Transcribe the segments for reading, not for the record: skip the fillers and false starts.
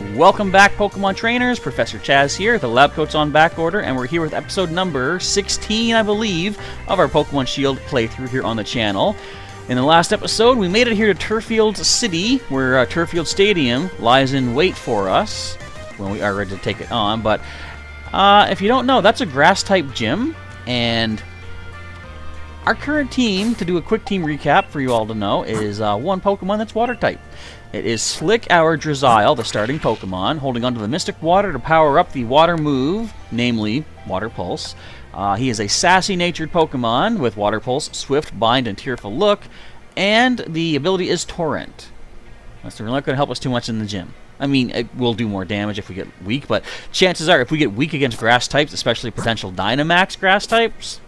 Welcome back, Pokemon Trainers. Professor Chaz here. The lab coat's on back order, and we're here with episode number 16, I believe, of our Pokemon Shield playthrough here on the channel. In the last episode, we made it here to Turffield City, where Turffield Stadium lies in wait for us when we are ready to take it on. But if you don't know, that's a Grass-type gym, and our current team, to do a quick team recap for you all to know, is one Pokemon that's Water-type. It is Slick, our Drizzile, the starting Pokemon, holding onto the Mystic Water to power up the Water move, namely Water Pulse. He is a sassy-natured Pokemon with Water Pulse, Swift, Bind, and Tearful Look, and the ability is Torrent. That's really not going to help us too much in the gym. I mean, it will do more damage if we get weak, but chances are if we get weak against Grass types, especially potential Dynamax Grass types,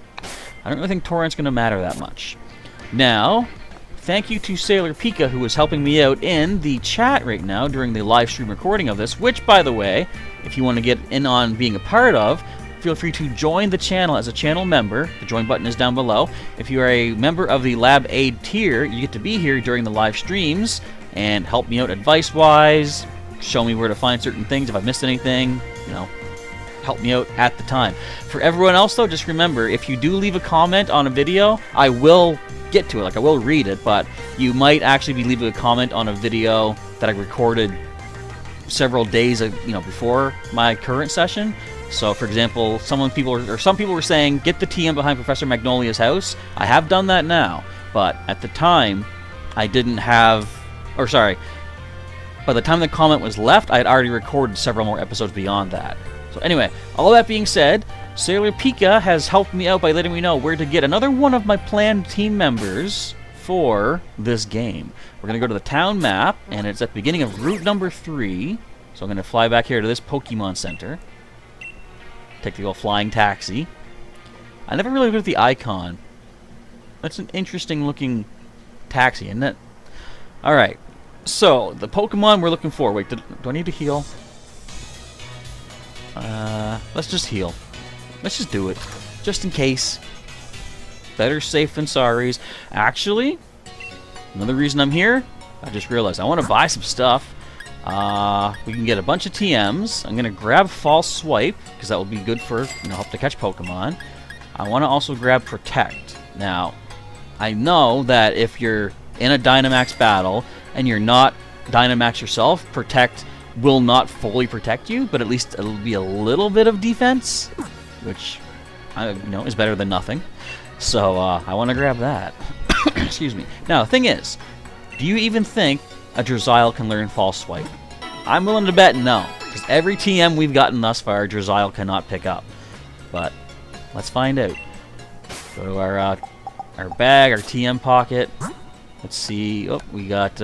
I don't really think Torrent's going to matter that much. Now, thank you to Sailor Pika, who is helping me out in the chat right now during the live stream recording of this, which, by the way, if you want to get in on being a part of, feel free to join the channel as a channel member. The join button is down below. If you are a member of the Lab Aid tier, you get to be here during the live streams and help me out advice-wise, show me where to find certain things if I missed anything, you know, help me out at the time. For everyone else, though, just remember, if you do leave a comment on a video, I will get to it, like I will read it, but you might actually be leaving a comment on a video that I recorded several days, before my current session. So, for example, some people were saying, get the TM behind Professor Magnolia's house. I have done that now, but at the time, I didn't have, by the time the comment was left, I had already recorded several more episodes beyond that. So anyway, all that being said, Sailor Pika has helped me out by letting me know where to get another one of my planned team members for this game. We're going to go to the town map, and it's at the beginning of route number 3. So I'm going to fly back here to this Pokemon Center. Take the old flying taxi. I never really looked at the icon. That's an interesting looking taxi, isn't it? Alright, so the Pokemon we're looking for. Wait, do I need to heal? Let's just heal. Let's just do it. Just in case. Better safe than sorry. Actually, another reason I'm here, I just realized I want to buy some stuff. We can get a bunch of TMs. I'm going to grab False Swipe, because that will be good for, help to catch Pokemon. I want to also grab Protect. Now, I know that if you're in a Dynamax battle, and you're not Dynamax yourself, Protect will not fully protect you, but at least it'll be a little bit of defense, which, is better than nothing. So, I want to grab that. Excuse me. Now, the thing is, do you even think a Drizzile can learn False Swipe? I'm willing to bet no, because every TM we've gotten thus far, Drizzile cannot pick up. But let's find out. Go to our bag, our TM pocket. Let's see. Oh, we got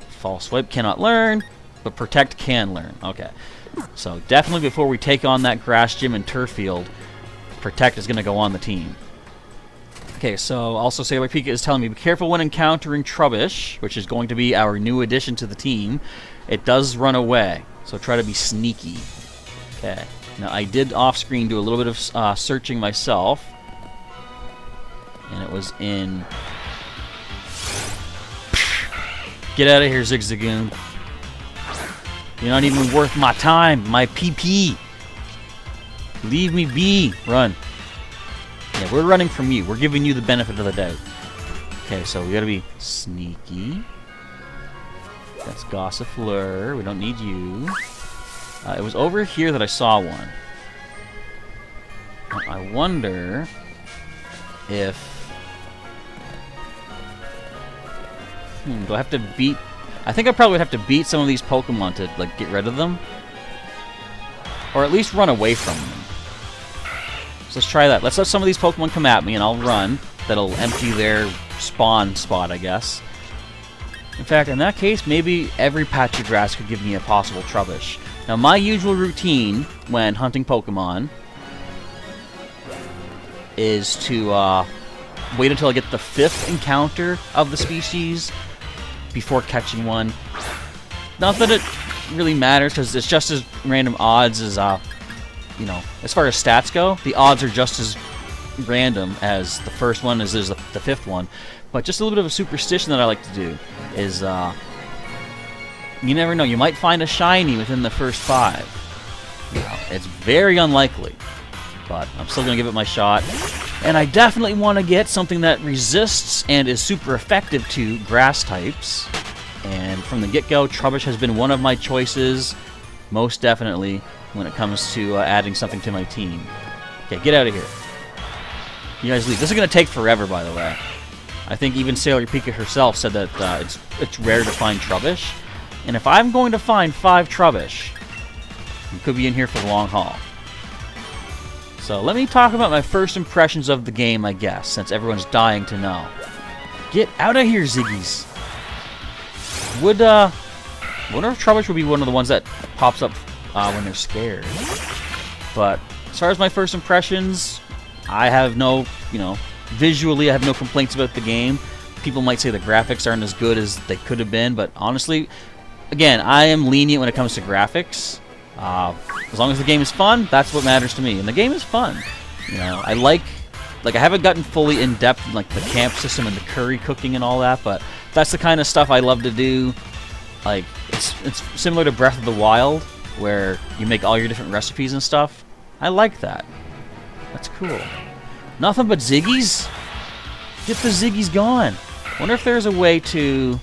False Swipe cannot learn, but Protect can learn. Okay. So definitely before we take on that grass gym in Turffield, Protect is going to go on the team. Okay, so also Sailor Pika is telling me, be careful when encountering Trubbish, which is going to be our new addition to the team. It does run away, so try to be sneaky. Okay, now I did off-screen do a little bit of searching myself, and it was in... Get out of here, Zigzagoon. You're not even worth my time, my PP. Leave me be. Run. Yeah, we're running from you. We're giving you the benefit of the doubt. Okay, so we gotta be sneaky. That's Gossifleur. We don't need you. It was over here that I saw one. I wonder if... do I have to beat... I think I probably would have to beat some of these Pokemon to, get rid of them. Or at least run away from them. So let's try that. Let's let some of these Pokemon come at me, and I'll run. That'll empty their spawn spot, I guess. In fact, in that case, maybe every patch of grass could give me a possible Trubbish. Now, my usual routine when hunting Pokemon is to wait until I get the 5th encounter of the species before catching one. Not that it really matters, because it's just as random odds as, as far as stats go, the odds are just as random as the first one as is the 5th one. But just a little bit of a superstition that I like to do is you never know. You might find a shiny within the first 5. It's very unlikely, but I'm still going to give it my shot. And I definitely want to get something that resists and is super effective to grass types. And from the get-go, Trubbish has been one of my choices, most definitely, when it comes to adding something to my team. Okay, get out of here. You guys leave. This is going to take forever, by the way. I think even Sailor Pika herself said that it's rare to find Trubbish. And if I'm going to find 5 Trubbish, you could be in here for the long haul. So let me talk about my first impressions of the game, I guess, since everyone's dying to know. Get out of here, Ziggies. I wonder if Trubbish would be one of the ones that pops up when they're scared. But as far as my first impressions, I have no, visually I have no complaints about the game. People might say the graphics aren't as good as they could have been, but honestly, again, I am lenient when it comes to graphics. As long as the game is fun, that's what matters to me. And the game is fun. I like I haven't gotten fully in depth in like the camp system and the curry cooking and all that, but that's the kind of stuff I love to do. Like it's similar to Breath of the Wild, where you make all your different recipes and stuff. I like that. That's cool. Nothing but Ziggies? Get the Ziggies gone. Wonder if there's a way to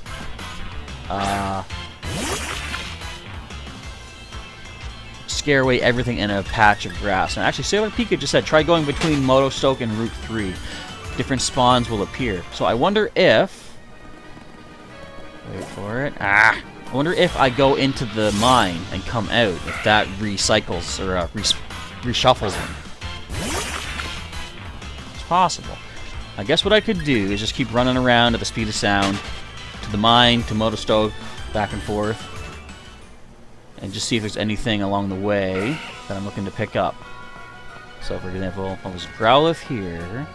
scare away everything in a patch of grass. And actually, Sailor Pika just said, try going between Motostoke and Route 3. Different spawns will appear. So I wonder if... Wait for it. I wonder if I go into the mine and come out, if that recycles or reshuffles them. It's possible. I guess what I could do is just keep running around at the speed of sound to the mine, to Motostoke, back and forth. And just see if there's anything along the way that I'm looking to pick up. So, for example, if I was Growlithe here...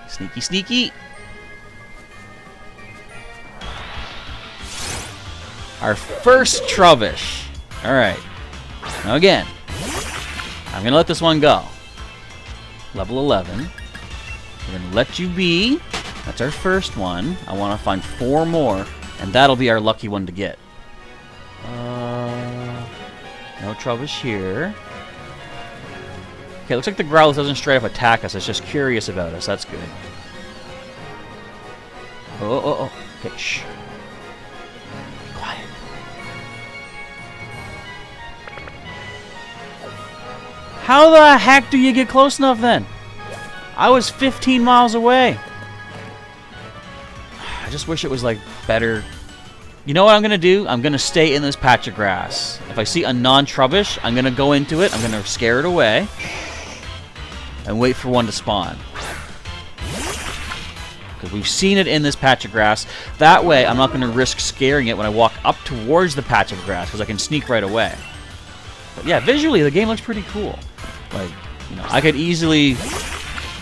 Sneaky, sneaky! Our first Trubbish. Alright. Now again, I'm going to let this one go. Level 11. We're going to let you be... That's our first one. I want to find 4 more, and that'll be our lucky one to get. No Trubbish here. Okay, looks like the Growlithe doesn't straight up attack us. It's just curious about us. That's good. Oh. Okay, shh. Quiet. How the heck do you get close enough then? I was 15 miles away. I just wish it was, like, better. You know what I'm going to do? I'm going to stay in this patch of grass. If I see a non-Trubbish, I'm going to go into it. I'm going to scare it away. And wait for one to spawn. Because we've seen it in this patch of grass. That way, I'm not going to risk scaring it when I walk up towards the patch of grass. Because I can sneak right away. But yeah, visually, the game looks pretty cool. Like, I could easily...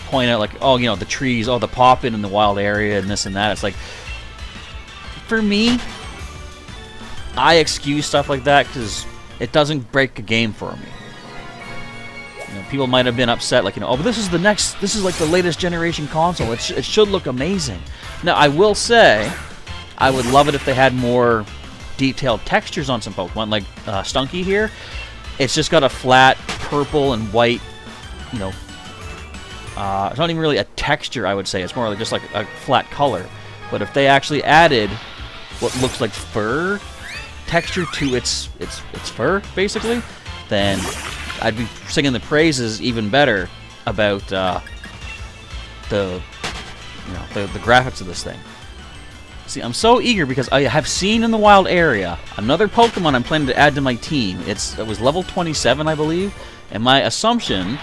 point out, like, oh, the trees, oh, the poppin' in the wild area and this and that. It's like, for me, I excuse stuff like that because it doesn't break a game for me. People might have been upset, like, oh, but this is like the latest generation console. It should look amazing. Now, I will say, I would love it if they had more detailed textures on some Pokemon, like Stunky here. It's just got a flat purple and white, it's not even really a texture, I would say. It's more like just like a flat color. But if they actually added what looks like fur texture to its fur, basically, then I'd be singing the praises even better about the graphics of this thing. See, I'm so eager because I have seen in the wild area another Pokemon I'm planning to add to my team. It was level 27, I believe, and my assumption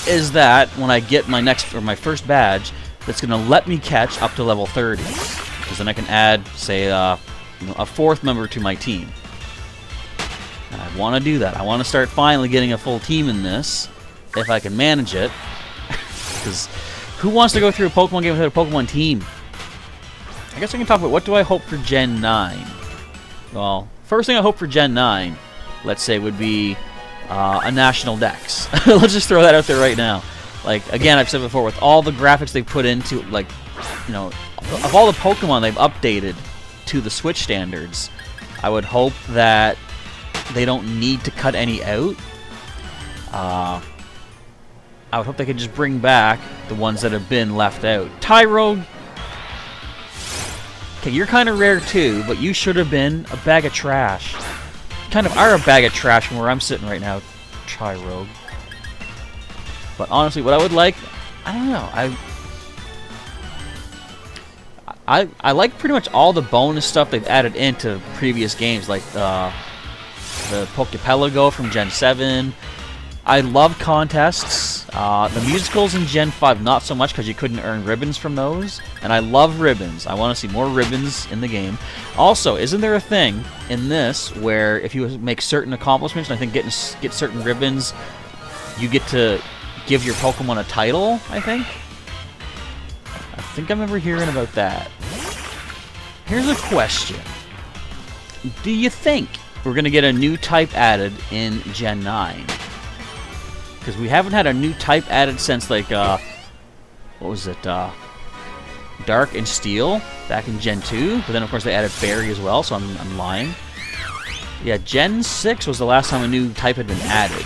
is that when I get my first badge, that's going to let me catch up to level 30. Because then I can add, say, a 4th member to my team. And I want to do that. I want to start finally getting a full team in this, if I can manage it. Because who wants to go through a Pokemon game without a Pokemon team? I guess I can talk about what do I hope for Gen 9. Well, first thing I hope for Gen 9, let's say, would be... a national dex. Let's just throw that out there right now. Like, again, I've said before, with all the graphics they put into, like, you know, of all the Pokemon they've updated to the Switch standards, I would hope that they don't need to cut any out. I would hope they could just bring back the ones that have been left out. Tyrogue. Okay, you're kind of rare too, but you should have been a bag of trash. Kind of are a bag of trash from where I'm sitting right now, Tyrogue. But honestly, what I would like, I don't know. I like pretty much all the bonus stuff they've added into previous games, like the Poképelago from Gen 7. I love contests. The musicals in Gen 5, not so much because you couldn't earn ribbons from those. And I love ribbons. I want to see more ribbons in the game. Also, isn't there a thing in this where if you make certain accomplishments, and I think get certain ribbons, you get to give your Pokemon a title, I think? I think I remember hearing about that. Here's a question. Do you think we're going to get a new type added in Gen 9? Because we haven't had a new type added since, like, what was it, Dark and Steel back in Gen 2. But then, of course, they added Fairy as well, so I'm lying. Yeah, Gen 6 was the last time a new type had been added.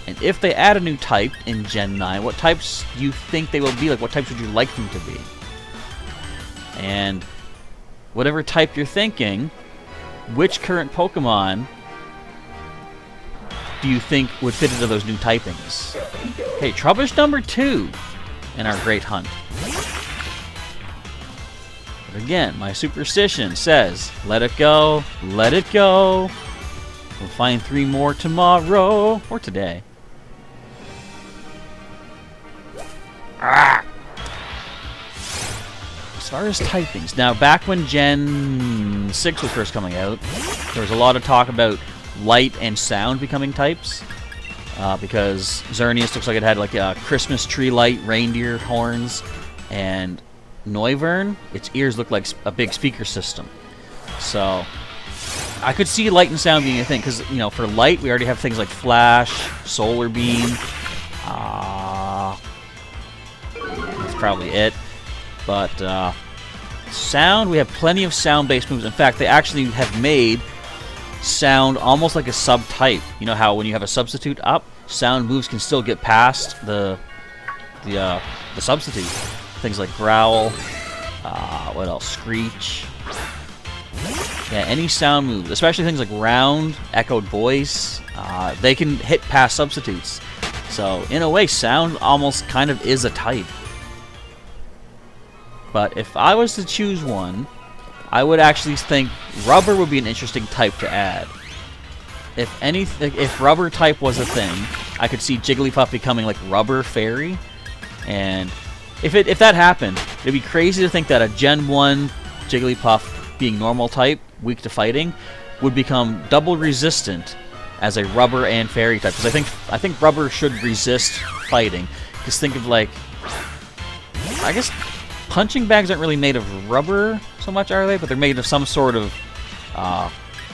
And if they add a new type in Gen 9, what types do you think they will be? Like, what types would you like them to be? And whatever type you're thinking, which current Pokemon do you think would fit into those new typings? Okay, Trubbish number 2 in our Great Hunt. But again, my superstition says, let it go, let it go. We'll find 3 more tomorrow, or today. Ah! As far as typings, now back when Gen 6 was first coming out, there was a lot of talk about light and sound becoming types, because Xerneas looks like it had like a Christmas tree light, reindeer horns, and Noivern, its ears look like a big speaker system. So I could see light and sound being a thing, because, you know, for light we already have things like Flash, Solar Beam. That's probably it. But sound, we have plenty of sound-based moves. In fact, they actually have made sound almost like a sub-type. You know how when you have a substitute up, sound moves can still get past the substitute. Things like Growl, what else? Screech. Yeah, any sound moves, especially things like Round, Echoed Voice, they can hit past substitutes. So, in a way, sound almost kind of is a type. But if I was to choose one, I would actually think Rubber would be an interesting type to add. If Rubber type was a thing, I could see Jigglypuff becoming like Rubber Fairy. And if that happened, it'd be crazy to think that a Gen 1 Jigglypuff being normal type, weak to fighting, would become double resistant as a Rubber and Fairy type. Because I think Rubber should resist fighting. Because think of, like, I guess punching bags aren't really made of rubber so much, are they? But they're made of some sort of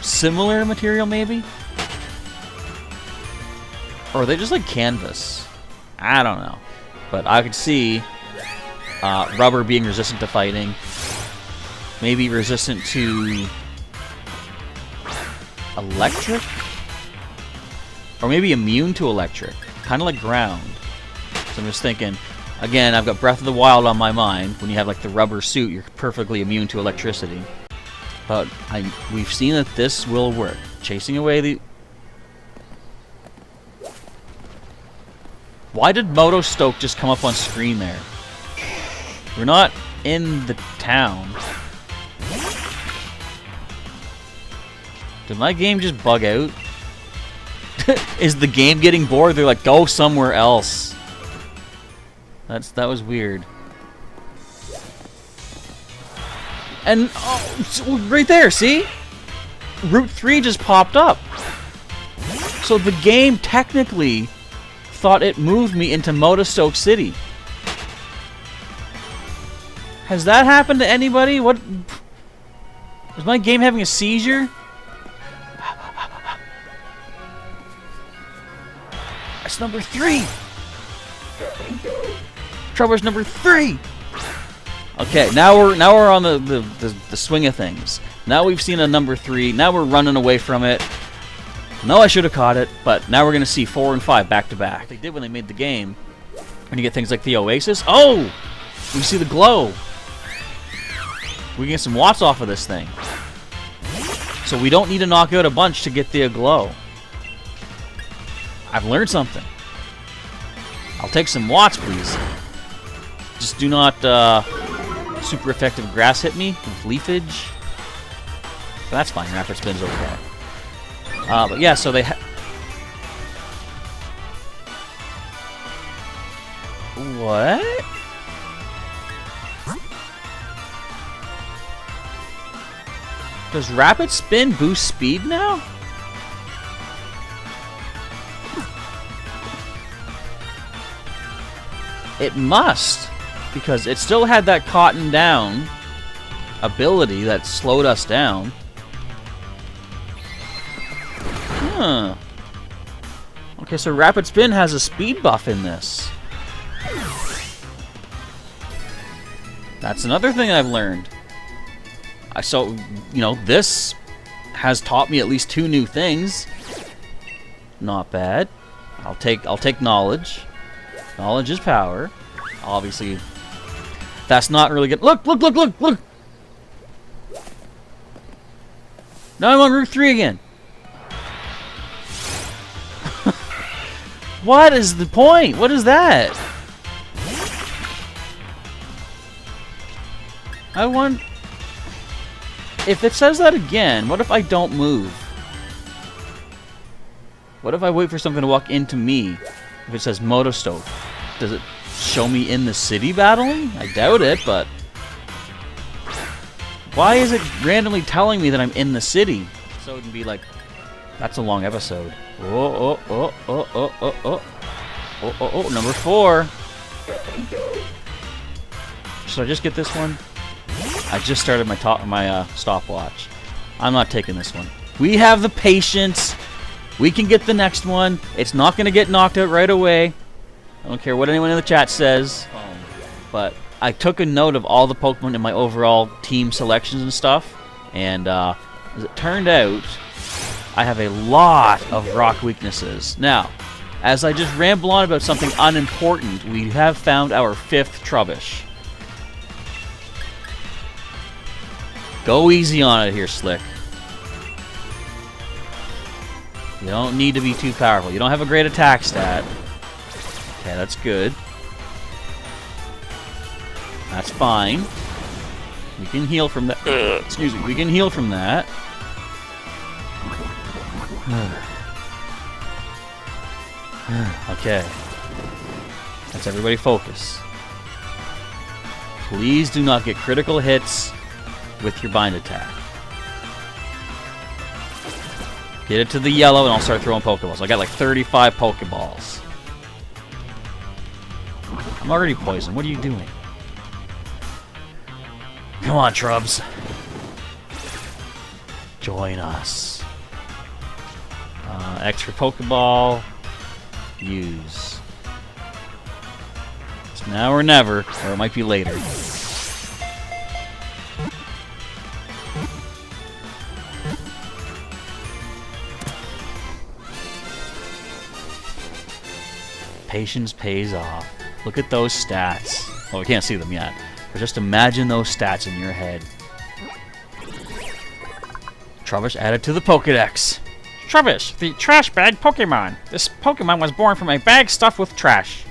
similar material, maybe? Or are they just like canvas? I don't know. But I could see Rubber being resistant to fighting. Maybe resistant to electric? Or maybe immune to electric. Kind of like Ground. So I'm just thinking, again, I've got Breath of the Wild on my mind. When you have like the rubber suit, you're perfectly immune to electricity. But we've seen that this will work. Chasing away the... Why did Moto Stoke just come up on screen there? We're not in the town. Did my game just bug out? Is the game getting bored? They're like, go somewhere else. That was weird. And right there, see? Route 3 just popped up. So the game technically thought it moved me into Motostoke City. Has that happened to anybody? What? Is my game having a seizure? That's number 3. Trubbish number 3. Okay, now we're on the swing of things. Now we've seen a number 3. Now we're running away from it. No, I should have caught it, but now we're going to see 4 and 5 back to back. What they did when they made the game, when you get things like the Oasis. Oh! We see the glow. We can get some watts off of this thing. So we don't need to knock out a bunch to get the glow. I've learned something. I'll take some watts, please. Just do not super effective grass hit me with leafage. But that's fine. Rapid Spin's okay. But yeah, so they what? Does Rapid Spin boost speed now? It must, because it still had that cotton down ability that slowed us down. Huh. Okay, so Rapid Spin has a speed buff in this. That's another thing I've learned. So, you know, this has taught me at least 2 new things. Not bad. I'll take knowledge. Knowledge is power. Obviously, that's not really good. Look! Now I'm on Route 3 again. What is the point? What is that? I want... If it says that again, what if I don't move? What if I wait for something to walk into me? If it says Motostove, does it show me in the city battling? I doubt it, but... Why is it randomly telling me that I'm in the city? So it can be like... That's a long episode. Oh, number 4. Should I just get this one? I just started my stopwatch. I'm not taking this one. We have the patience. We can get the next one. It's not going to get knocked out right away. I don't care what anyone in the chat says. But I took a note of all the Pokemon in my overall team selections and stuff. And as it turned out, I have a lot of rock weaknesses. Now, as I just ramble on about something unimportant, we have found our 5th Trubbish. Go easy on it here, Slick. You don't need to be too powerful. You don't have a great attack stat. Okay, that's good. That's fine. We can heal from that. Excuse me. We can heal from that. Okay. Let's everybody focus. Please do not get critical hits with your bind attack. Get it to the yellow and I'll start throwing Pokeballs. I got like 35 Pokeballs. I'm already poisoned. What are you doing? Come on, Trubs. Join us. Extra Pokeball. Use. It's now or never, or it might be later. Patience pays off. Look at those stats. Well, we can't see them yet, but just imagine those stats in your head. Trubbish added to the Pokédex. Trubbish, the trash bag Pokemon. This Pokemon was born from a bag stuffed with trash.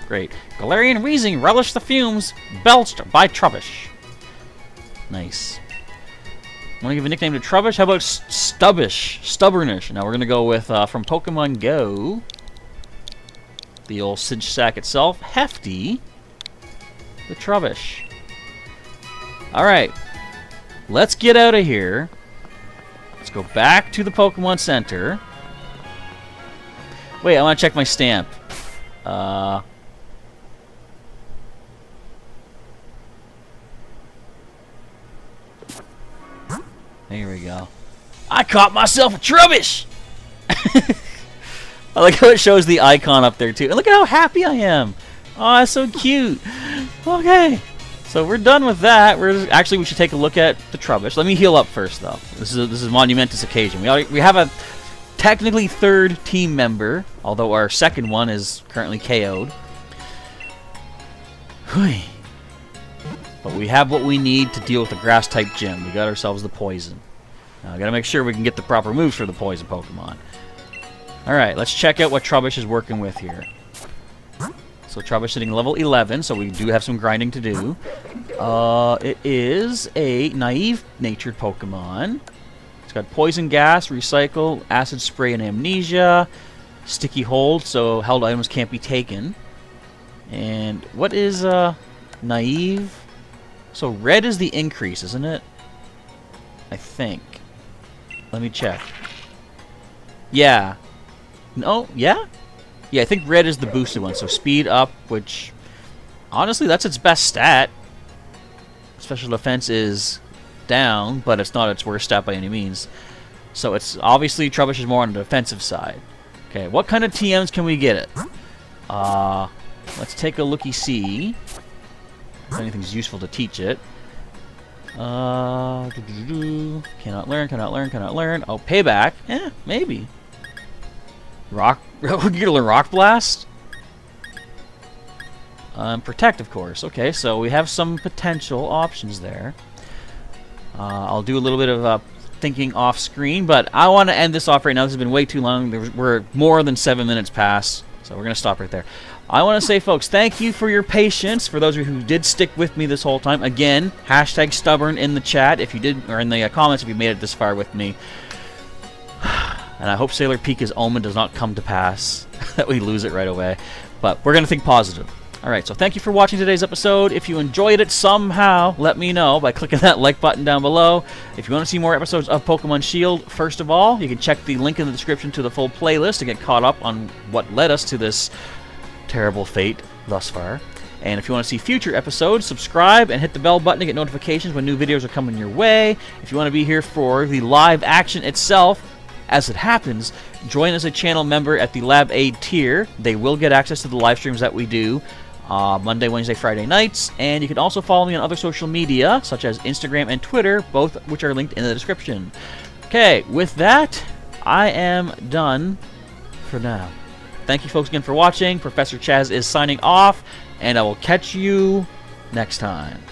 Great. Galarian Weezing relished the fumes belched by Trubbish. Nice. Want to give a nickname to Trubbish? How about Stubbish? Stubbornish. Now we're going to go with, from Pokemon Go, the old Cinch Sack itself, Hefty, the Trubbish. Alright. Let's get out of here. Let's go back to the Pokemon Center. Wait, I want to check my stamp. Here we go. I caught myself a Trubbish! I like how it shows the icon up there too. And look at how happy I am. Oh, that's so cute. Okay. So we're done with that. Actually, we should take a look at the Trubbish. Let me heal up first, though. This is a monumentous occasion. We have a technically third team member, although our second one is currently KO'd. Hui. But we have what we need to deal with the Grass-type gym. We got ourselves the Poison. Now, I gotta make sure we can get the proper moves for the Poison Pokemon. Alright, let's check out what Trubbish is working with here. So Trubbish sitting level 11, so we do have some grinding to do. It is a naive-natured Pokemon. It's got Poison Gas, Recycle, Acid Spray, and Amnesia. Sticky Hold, so held items can't be taken. And what is naive? So red is the increase, isn't it? I think. Let me check. Yeah. No, yeah? Yeah, I think red is the boosted one. So speed up, which honestly, that's its best stat. Special defense is down, but it's not its worst stat by any means. So it's obviously Trubbish is more on the defensive side. Okay, what kind of TMs can we get it? Let's take a looky-see if anything's useful to teach it. Cannot learn, cannot learn, cannot learn. Oh, payback. Eh, maybe. Rock. We're gonna learn Rock Blast. Protect, of course. Okay, so we have some potential options there. I'll do a little bit of thinking off screen, but I want to end this off right now. This has been way too long. We're more than 7 minutes past, so we're gonna stop right there. I want to say, folks, thank you for your patience. For those of you who did stick with me this whole time, again, hashtag stubborn in the chat if you did, or in the comments if you made it this far with me. And I hope Sailor Pika's omen does not come to pass, that we lose it right away. But we're going to think positive. Alright, so thank you for watching today's episode. If you enjoyed it somehow, let me know by clicking that like button down below. If you want to see more episodes of Pokemon Shield, first of all, you can check the link in the description to the full playlist to get caught up on what led us to this terrible fate thus far. And if you want to see future episodes, subscribe and hit the bell button to get notifications when new videos are coming your way. If you want to be here for the live action itself, as it happens, join as a channel member at the Lab Aid tier. They will get access to the live streams that we do Monday, Wednesday, Friday nights. And you can also follow me on other social media, such as Instagram and Twitter, both which are linked in the description. Okay, with that, I am done for now. Thank you folks again for watching. Professor Chaz is signing off, and I will catch you next time.